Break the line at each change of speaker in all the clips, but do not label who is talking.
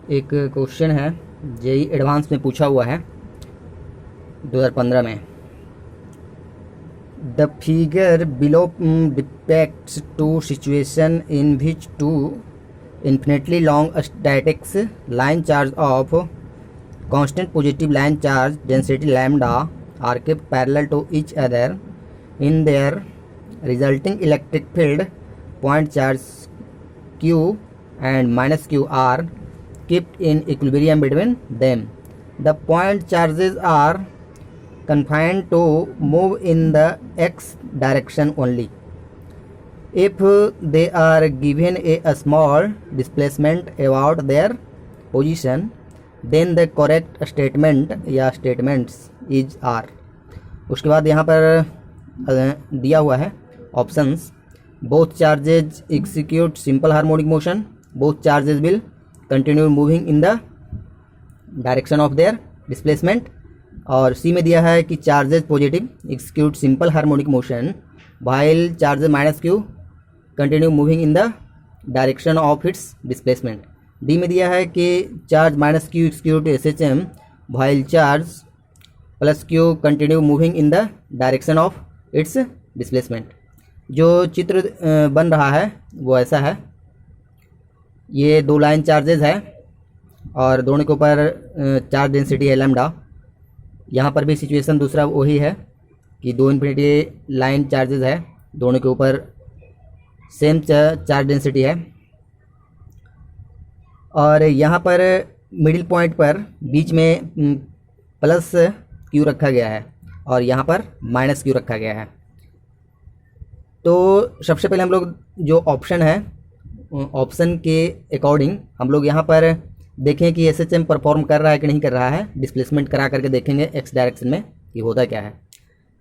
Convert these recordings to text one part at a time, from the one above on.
एक क्वेश्चन है, JEE advance में पूछा हुआ है 2015 में। The figure below depicts two situation in which two infinitely long statics line charge of constant positive line charge density lambda are kept parallel to each other in their resulting electric field. Point charge q and minus q are kept in equilibrium between them. The point charges are confined to move in the x direction only. If they are given a small displacement about their position, then the correct statement या statements is are. उसके बाद यहाँ पर दिया हुआ है options. both charges execute simple harmonic motion, both charges will continue moving in the direction of their displacement। और सी में दिया है कि charges positive execute simple harmonic motion while charges minus Q continue moving in the direction of its displacement. D में दिया है कि charge minus Q execute S H M while charge plus Q continue moving in the direction of its displacement. जो चित्र बन रहा है वो ऐसा है, ये दो लाइन चार्जेज है और दोनों के ऊपर चार्ज डेंसिटी है लैम्डा। यहाँ पर भी सिचुएशन दूसरा वही है कि दो इन्फिनिटी लाइन चार्जेज है, दोनों के ऊपर सेम चार्ज डेंसिटी है। और यहाँ पर मिडिल पॉइंट पर बीच में प्लस क्यू रखा गया है और यहाँ पर माइनस क्यू रखा गया है। तो सबसे पहले हम लोग जो ऑप्शन है, ऑप्शन के अकॉर्डिंग हम लोग यहाँ पर देखें कि एस एच एम परफॉर्म कर रहा है कि नहीं कर रहा है। डिस्प्लेसमेंट करा करके देखेंगे एक्स डायरेक्शन में कि होता क्या है।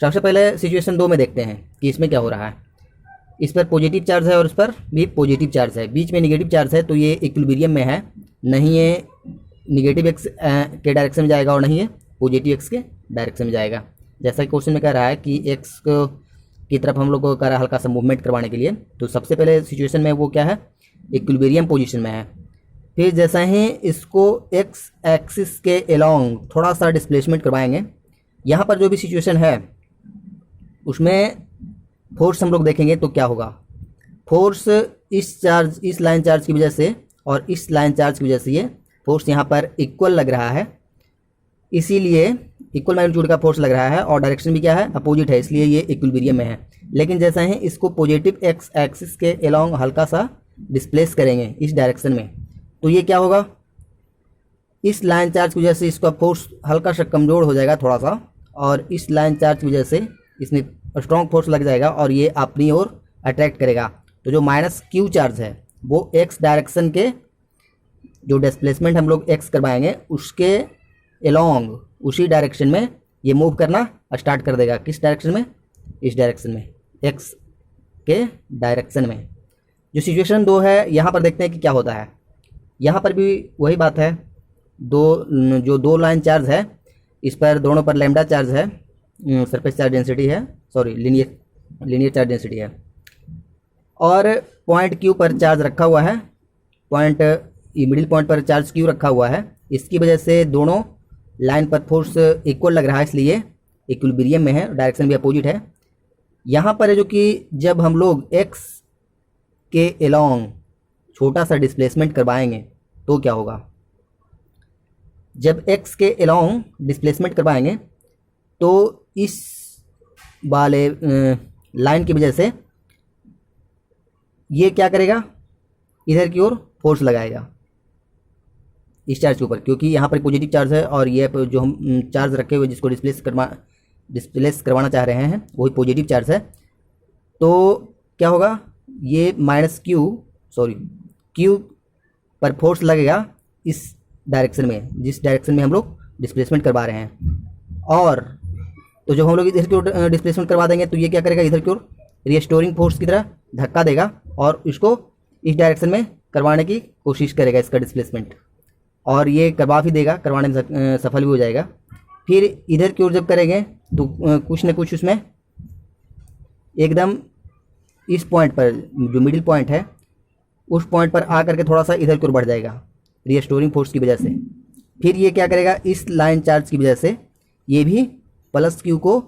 सबसे पहले सिचुएशन 2 में देखते हैं कि इसमें क्या हो रहा है। इस पर पॉजिटिव चार्ज है और इस पर भी पॉजिटिव चार्ज है, बीच में निगेटिव चार्ज है, तो ये इक्विलिब्रियम में है। नहीं ये निगेटिव एक्स के डायरेक्शन में जाएगा और नहीं ये पॉजिटिव एक्स के डायरेक्शन में जाएगा। जैसा कि क्वेश्चन में कह रहा है कि एक्स को की तरफ हम लोग को कर रहा है हल्का सा मूवमेंट करवाने के लिए, तो सबसे पहले सिचुएशन में वो क्या है, इक्विलिब्रियम पोजीशन में है। फिर जैसा ही इसको एक्स एक्सिस के अलोंग थोड़ा सा डिस्प्लेसमेंट करवाएंगे, यहाँ पर जो भी सिचुएशन है उसमें फोर्स हम लोग देखेंगे तो क्या होगा। फोर्स इस लाइन चार्ज की वजह से और इस लाइन चार्ज की वजह से ये फोर्स यहाँ पर इक्वल लग रहा है, इसीलिए इक्वल मैग्नीट्यूड का फोर्स लग रहा है और डायरेक्शन भी क्या है, अपोजिट है, इसलिए ये इक्विलिब्रियम में है। लेकिन जैसा ही इसको पॉजिटिव एक्स एक्सिस के अलोंग हल्का सा डिस्प्लेस करेंगे इस डायरेक्शन में, तो ये क्या होगा, इस लाइन चार्ज की वजह से इसका फोर्स हल्का सा कमज़ोर हो जाएगा थोड़ा सा, और इस लाइन चार्ज की वजह से इसमें स्ट्रॉन्ग फोर्स लग जाएगा और ये अपनी ओर अट्रैक्ट करेगा। तो जो माइनस क्यू चार्ज है वो एक्स डायरेक्शन के जो डिस्प्लेसमेंट हम लोग एक्स करवाएंगे उसके अलोंग उसी डायरेक्शन में ये मूव करना स्टार्ट कर देगा। किस डायरेक्शन में, इस डायरेक्शन में, एक्स के डायरेक्शन में। जो सिचुएशन 2 है यहाँ पर देखते हैं कि क्या होता है। यहाँ पर भी वही बात है, जो दो लाइन चार्ज है इस पर दोनों पर लैम्डा चार्ज है, सरफेस चार्ज डेंसिटी है, सॉरी लीनियर चार्ज डेंसिटी है, और पॉइंट क्यू पर चार्ज रखा हुआ है, पॉइंट मिडिल पॉइंट पर चार्ज क्यू रखा हुआ है। इसकी वजह से दोनों लाइन पर फोर्स इक्वल लग रहा है, इसलिए इक्विलिब्रियम में है, डायरेक्शन भी अपोजिट है। यहाँ पर है जो कि जब हम लोग एक्स के अलोंग छोटा सा डिस्प्लेसमेंट करवाएंगे तो क्या होगा। जब एक्स के अलोंग डिस्प्लेसमेंट करवाएंगे तो इस वाले लाइन की वजह से ये क्या करेगा, इधर की ओर फोर्स लगाएगा इस चार्ज के ऊपर, क्योंकि यहाँ पर पॉजिटिव चार्ज है और ये जो हम चार्ज रखे हुए जिसको डिस्प्लेस करवाना चाह रहे हैं वही पॉजिटिव चार्ज है। तो क्या होगा, ये माइनस क्यू पर फोर्स लगेगा इस डायरेक्शन में, जिस डायरेक्शन में हम लोग डिस्प्लेसमेंट करवा रहे हैं। और तो जब हम लोग इधर की ओर डिस्प्लेसमेंट करवा देंगे तो ये क्या करेगा, इधर की ओर रिस्टोरिंग फोर्स की तरह धक्का देगा और इसको इस डायरेक्शन में करवाने की कोशिश करेगा इसका डिस्प्लेसमेंट, और ये करवा भी देगा, करवाने में सफल भी हो जाएगा। फिर इधर की ओर जब करेंगे तो कुछ न कुछ उसमें एकदम इस पॉइंट पर जो मिडिल पॉइंट है उस पॉइंट पर आ करके थोड़ा सा इधर की ओर बढ़ जाएगा, रीस्टोरिंग फोर्स की वजह से। फिर ये क्या करेगा, इस लाइन चार्ज की वजह से ये भी प्लस क्यू को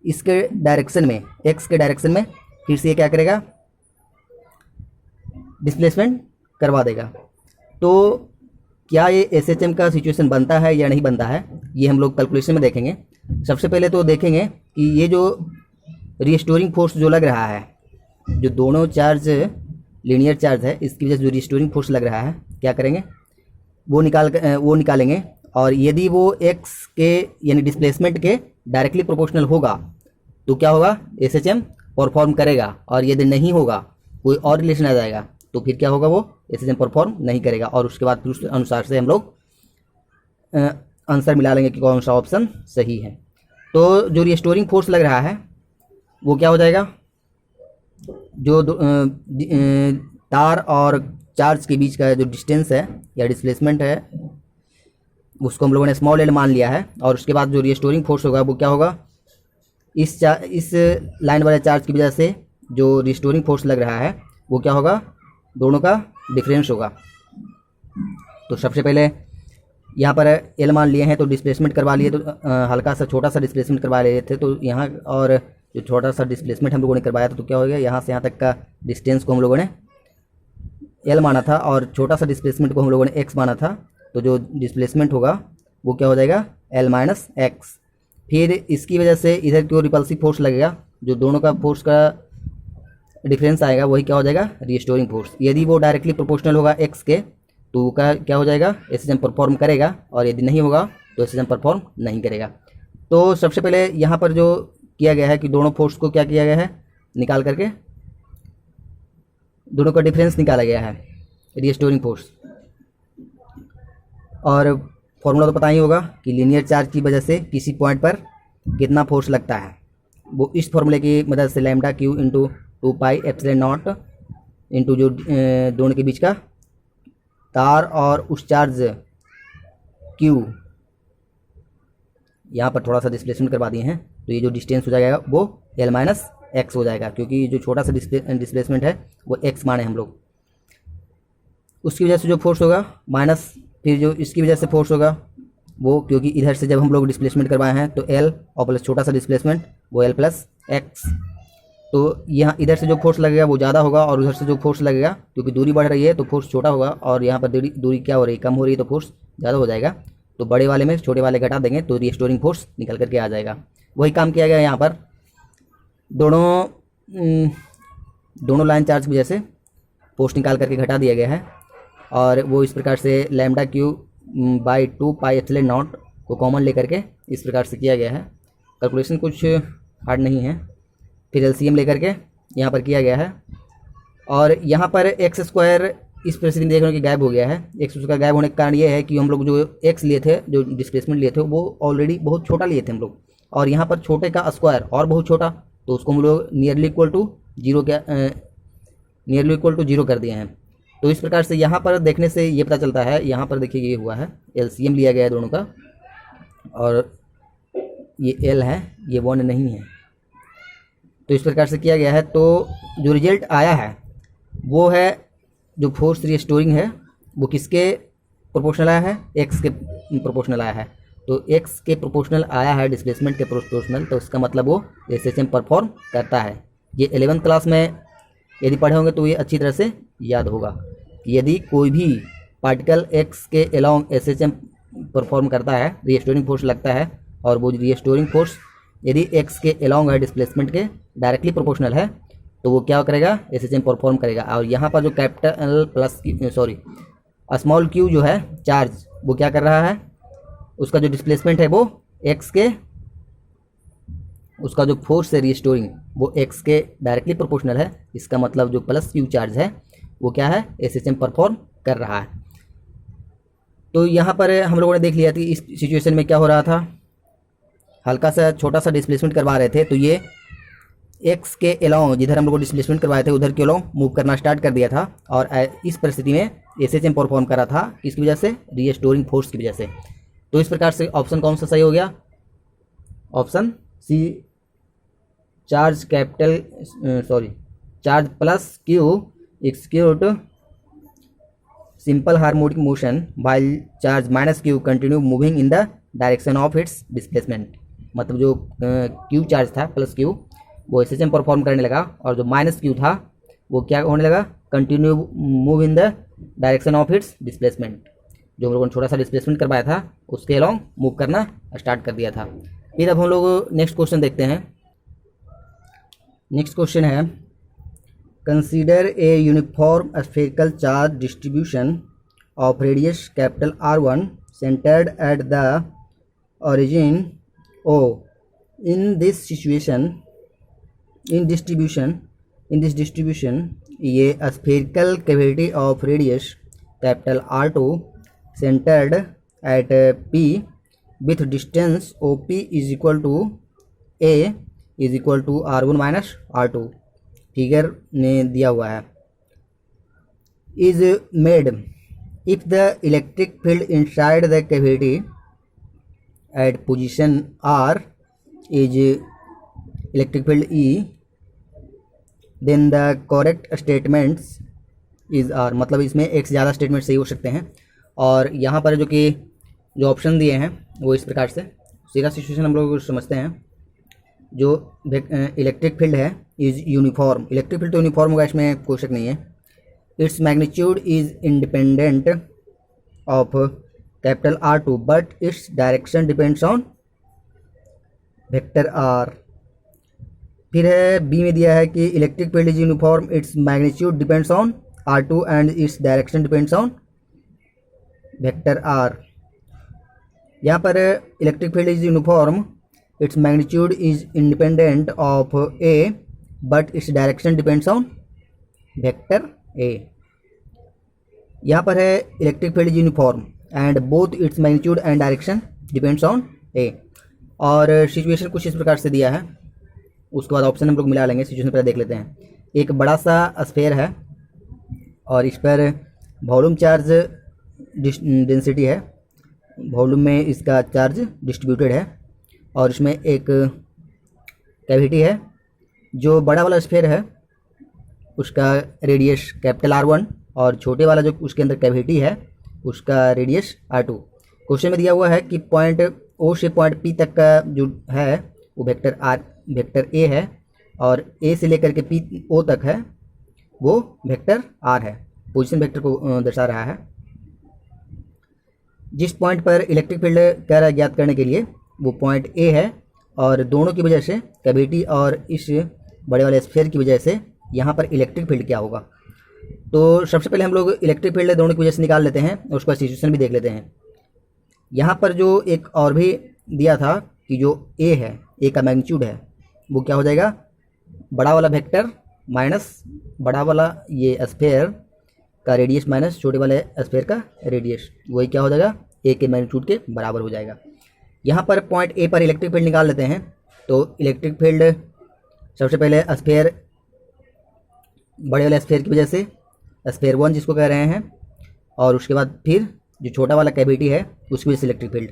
इसके डायरेक्शन में, एक्स के डायरेक्शन में फिर से ये क्या करेगा, डिस्प्लेसमेंट करवा देगा। तो क्या ये एसएचएम का सिचुएशन बनता है या नहीं बनता है, ये हम लोग कैलकुलेशन में देखेंगे। सबसे पहले तो देखेंगे कि ये जो रीस्टोरिंग फोर्स जो लग रहा है, जो दोनों चार्ज लीनियर चार्ज है, इसकी वजह से जो रीस्टोरिंग फोर्स लग रहा है, क्या करेंगे वो निकालेंगे। और यदि वो एक्स के यानी डिस्प्लेसमेंट के डायरेक्टली प्रोपोर्शनल होगा तो क्या होगा, एसएचएम परफॉर्म करेगा। और यदि नहीं होगा, कोई और रिलेशन आ जाएगा, तो फिर क्या होगा, वो एसएचएम परफॉर्म नहीं करेगा। और उसके बाद फिर उस अनुसार से हम लोग आंसर मिला लेंगे कि कौन सा ऑप्शन सही है। तो जो रीस्टोरिंग फोर्स लग रहा है वो क्या हो जाएगा, जो तार और चार्ज के बीच का जो डिस्टेंस है या डिस्प्लेसमेंट है, उसको हम लोगों ने स्मॉल एल मान लिया है। और उसके बाद जो रीस्टोरिंग फोर्स होगा वो क्या होगा, इस लाइन वाले चार्ज की वजह से जो रीस्टोरिंग फोर्स लग रहा है वो क्या होगा, दोनों का डिफरेंस होगा। तो सबसे पहले यहाँ पर एल मान लिए हैं तो डिस्प्लेसमेंट करवा लिए, तो हल्का सा छोटा सा डिस्प्लेसमेंट करवा लिए थे, तो यहाँ और जो छोटा सा डिस्प्लेसमेंट हम लोगों ने करवाया था, तो क्या हो गया, यहाँ से यहाँ तक का डिस्टेंस को हम लोगों ने एल माना था और छोटा सा डिस्प्लेसमेंट को हम लोगों ने एक्स माना था। तो जो डिस्प्लेसमेंट होगा वो क्या हो जाएगा, एल माइनस एक्स। फिर इसकी वजह से इधर की ओर रिपल्सिव फोर्स लगेगा, जो दोनों का फोर्स का डिफरेंस आएगा वही क्या हो जाएगा, रीस्टोरिंग फोर्स। यदि वो डायरेक्टली प्रोपोर्शनल होगा एक्स के तो का क्या हो जाएगा, एसएचएम परफॉर्म करेगा। और यदि नहीं होगा तो एसएचएम परफॉर्म नहीं करेगा। तो सबसे पहले यहाँ पर जो किया गया है कि दोनों फोर्स को क्या किया गया है, निकाल करके दोनों का डिफरेंस निकाला गया है, रीस्टोरिंग फोर्स। और फॉर्मूला तो पता ही होगा कि लीनियर चार्ज की वजह से किसी पॉइंट पर कितना फोर्स लगता है, वो इस फॉर्मूले की मदद से lambda Q into 2 pi epsilon not into जो दोनों के बीच का तार और उस चार्ज क्यू, यहाँ पर थोड़ा सा डिस्प्लेसमेंट करवा दिए हैं, तो ये जो डिस्टेंस हो जाएगा वो एल माइनस एक्स हो जाएगा, क्योंकि जो छोटा सा डिस्प्लेसमेंट है वो एक्स माने हम लोग। उसकी वजह से जो फोर्स होगा माइनस, फिर जो इसकी वजह से फोर्स होगा वो, क्योंकि इधर से जब हम लोग डिस्प्लेसमेंट करवाए हैं तो एल और प्लस छोटा सा डिस्प्लेसमेंट वो एल प्लस एक्स। तो यहाँ इधर से जो फोर्स लगेगा वो ज़्यादा होगा और उधर से जो फोर्स लगेगा, क्योंकि दूरी बढ़ रही है तो फोर्स छोटा होगा, और यहाँ पर दूरी क्या हो रही है, कम हो रही है, तो फोर्स ज़्यादा हो जाएगा। तो बड़े वाले में छोटे वाले घटा देंगे तो रीस्टोरिंग फोर्स निकल करके आ जाएगा। वही काम किया गया यहाँ पर, दोनों लाइन चार्ज की वजह से फोर्स निकाल करके घटा दिया गया है। और वो इस प्रकार से lambda Q by 2 pi epsilon not को कॉमन लेकर के इस प्रकार से किया गया है। कैलकुलेशन कुछ हार्ड नहीं है। फिर एलसीएम लेकर के यहाँ पर किया गया है। और यहाँ पर एक्स स्क्वायर इस परिस्थिति में देख रहे हो कि गायब हो गया है। एक्स स्क्वायर गायब होने का कारण ये है कि हम लोग जो एक्स लिए थे, जो डिस्प्लेसमेंट लिए थे, वो ऑलरेडी बहुत छोटा लिए थे हम लोग, और यहाँ पर छोटे का स्क्वायर और बहुत छोटा, तो उसको हम लोग नियरली इक्वल टू जीरो कर दिए हैं। तो इस प्रकार से यहाँ पर देखने से ये पता चलता है, यहाँ पर देखिए ये हुआ है, एलसीएम लिया गया है दोनों का, और ये एल है, ये 1 नहीं है, तो इस प्रकार से किया गया है। तो जो रिजल्ट आया है वो है, जो फोर्स रीस्टोरिंग है वो किसके प्रोपोर्शनल आया है, एक्स के प्रोपोर्शनल आया है। तो एक्स के प्रोपोर्शनल आया है डिस्प्लेसमेंट के प्रोपोर्शनल, तो इसका मतलब वो एसएचएम परफॉर्म करता है। ये 11th क्लास में यदि पढ़े होंगे तो ये अच्छी तरह से याद होगा कि यदि कोई भी पार्टिकल एक्स के अलोंग एसएचएम परफॉर्म करता है, रीस्टोरिंग फोर्स लगता है, और वो रीस्टोरिंग फोर्स यदि एक्स के अलोंग है, डिस्प्लेसमेंट के डायरेक्टली प्रोपोर्शनल है, तो वो क्या करेगा, एसएचएम परफॉर्म करेगा। और यहाँ पर जो कैपिटल प्लस स्मॉल क्यू जो है चार्ज, वो क्या कर रहा है, उसका जो डिस्प्लेसमेंट है वो एक्स के, उसका जो फोर्स है रीस्टोरिंग वो एक्स के डायरेक्टली प्रोपोर्शनल है। इसका मतलब जो प्लस क्यू चार्ज है वो क्या है, एसएचएम परफॉर्म कर रहा है। तो यहाँ पर हम लोगों ने देख लिया कि इस सिचुएशन में क्या हो रहा था, हल्का सा छोटा सा डिस्प्लेसमेंट करवा रहे थे, तो ये एक्स के अलोंग, जिधर हम लोग डिस्प्लेसमेंट करवाए थे उधर के अलोंग मूव करना स्टार्ट कर दिया था, और इस परिस्थिति में एसएचएम परफॉर्म कर रहा था, किसकी वजह से, रीस्टोरिंग फोर्स की वजह से। तो इस प्रकार से ऑप्शन कौन सा सही हो गया, option C, charge charge plus Q execute simple harmonic motion while charge minus Q continue moving in the direction of its displacement. मतलब जो क्यू चार्ज था प्लस क्यू वो एसएचएम परफॉर्म करने लगा, और जो माइनस क्यू था वो क्या होने लगा, continue move in the direction of its displacement. जो हम लोगों ने छोटा सा डिस्प्लेसमेंट करवाया था उसके अलॉन्ग मूव करना स्टार्ट कर दिया था। फिर अब हम लोग नेक्स्ट क्वेश्चन देखते हैं। नेक्स्ट क्वेश्चन है, consider a uniform spherical charge distribution of radius capital R1 centred at the origin O. In this distribution ये spherical cavity of radius capital R2 centered at P with distance OP is equal to A is equal to R1 minus R2 figure में दिया हुआ है, is made if the electric field inside the cavity at position R is electric field E, then the correct statements is R। मतलब इसमें एक से ज़्यादा statement सही हो सकते हैं। और यहाँ पर जो ऑप्शन दिए हैं वो इस प्रकार से, सीधा सिचुएशन हम लोग समझते हैं। जो इलेक्ट्रिक फील्ड है इज यूनिफॉर्म, इलेक्ट्रिक फील्ड तो यूनिफॉर्म होगा, इसमें कोई शक नहीं है। Its magnitude is independent of capital R2 but its direction depends on vector R। फिर है बी में दिया है कि electric field is uniform, its magnitude depends on R2 and its direction depends on vector R। यहाँ पर electric field is uniform, its magnitude is independent of A but its direction depends on vector A। यहाँ पर है electric field is uniform and both its magnitude and direction depends on A। और situation कुछ इस प्रकार से दिया है, उसके बाद ऑप्शन हम लोग मिला लेंगे। सिचुएशन पहले देख लेते हैं। एक बड़ा सा स्फीयर है और इस पर वॉल्यूम चार्ज डेंसिटी है, वॉल्यूम में इसका चार्ज डिस्ट्रीब्यूटेड है, और इसमें एक कैविटी है। जो बड़ा वाला स्फीयर है उसका रेडियस कैपिटल R1 और छोटे वाला जो उसके अंदर कैविटी है उसका रेडियस R2। क्वेश्चन में दिया हुआ है कि पॉइंट O से पॉइंट P तक का जो है वो वेक्टर A है, और A से लेकर के O तक है वो वेक्टर R है, पोजीशन वेक्टर को दर्शा रहा है। जिस पॉइंट पर इलेक्ट्रिक फील्ड कह रहा है ज्ञात करने के लिए वो पॉइंट A है, और दोनों की वजह से कैविटी और इस बड़े वाले स्फीयर की वजह से यहाँ पर इलेक्ट्रिक फील्ड क्या होगा। तो सबसे पहले हम लोग इलेक्ट्रिक फील्ड दोनों की वजह से निकाल लेते हैं और उसका सिचुएशन भी देख लेते हैं। यहाँ पर जो एक और भी दिया था कि जो A है, A का मैग्नीट्यूड है, वो क्या हो जाएगा, बड़ा वाला वेक्टर माइनस बड़ा वाला ये स्फीयर का रेडियस माइनस छोटे वाले स्फीयर का रेडियस, वही क्या हो जाएगा, A के मैग्नीट्यूड के बराबर हो जाएगा। यहाँ पर पॉइंट A पर इलेक्ट्रिक फील्ड निकाल लेते हैं। तो इलेक्ट्रिक फील्ड सबसे पहले स्फीयर, बड़े वाले स्फीयर की वजह से स्फीयर 1 जिसको कह रहे हैं, और उसके बाद फिर जो छोटा वाला कैविटी है उसकी वजह से इलेक्ट्रिक फील्ड।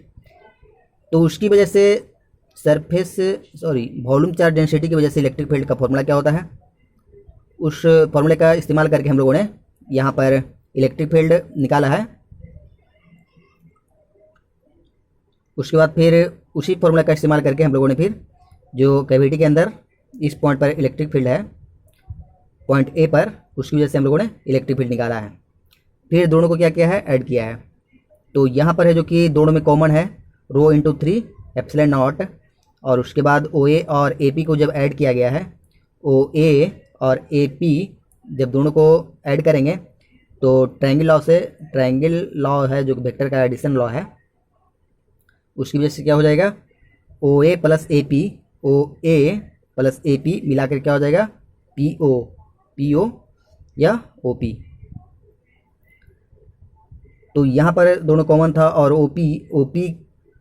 तो उसकी वजह से वॉल्यूम चार्ज डेंसिटी की वजह से इलेक्ट्रिक फील्ड का फॉर्मूला क्या होता है, उस फॉर्मूले का इस्तेमाल करके हम लोगों ने यहाँ पर इलेक्ट्रिक फील्ड निकाला है। उसके बाद फिर उसी फॉर्मूला का इस्तेमाल करके हम लोगों ने फिर जो कैविटी के अंदर इस पॉइंट पर इलेक्ट्रिक फील्ड है पॉइंट A पर, उसकी वजह से हम लोगों ने इलेक्ट्रिक फील्ड निकाला है। फिर दोनों को क्या किया है, ऐड किया है। तो यहाँ पर है जो कि दोनों में कॉमन है रो इंटू 3 एप्सिलॉन नॉट, और उसके बाद OA और AP को जब ऐड किया गया है, OA और AP जब दोनों को ऐड करेंगे तो ट्रायंगल लॉ है जो वेक्टर का एडिशन लॉ है, उसकी वजह से क्या हो जाएगा, OA plus AP, OA plus AP मिलाकर क्या हो जाएगा, PO या OP। तो यहाँ पर दोनों कॉमन था और OP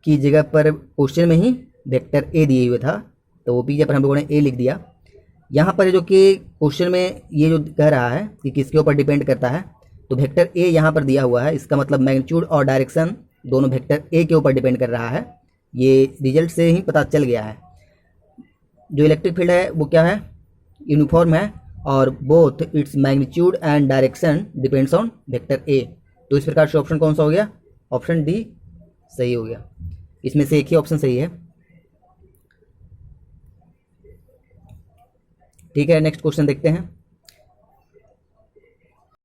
की जगह पर क्वेश्चन में ही वेक्टर A दिए हुए था, तो OP पर हम लोगों ने A लिख दिया। यहाँ पर जो कि क्वेश्चन में ये जो कह रहा है कि किसके ऊपर डिपेंड करता है, तो वेक्टर A यहाँ पर दिया हुआ है, इसका मतलब मैग्नीट्यूड और डायरेक्शन दोनों वेक्टर A के ऊपर डिपेंड कर रहा है। ये रिजल्ट से ही पता चल गया है। जो इलेक्ट्रिक फील्ड है वो क्या है, यूनिफॉर्म है, और both its magnitude and direction depends on vector A। तो इस प्रकार से ऑप्शन कौन सा हो गया, ऑप्शन डी सही हो गया। इसमें से एक ही ऑप्शन सही है। ठीक है, नेक्स्ट क्वेश्चन देखते हैं।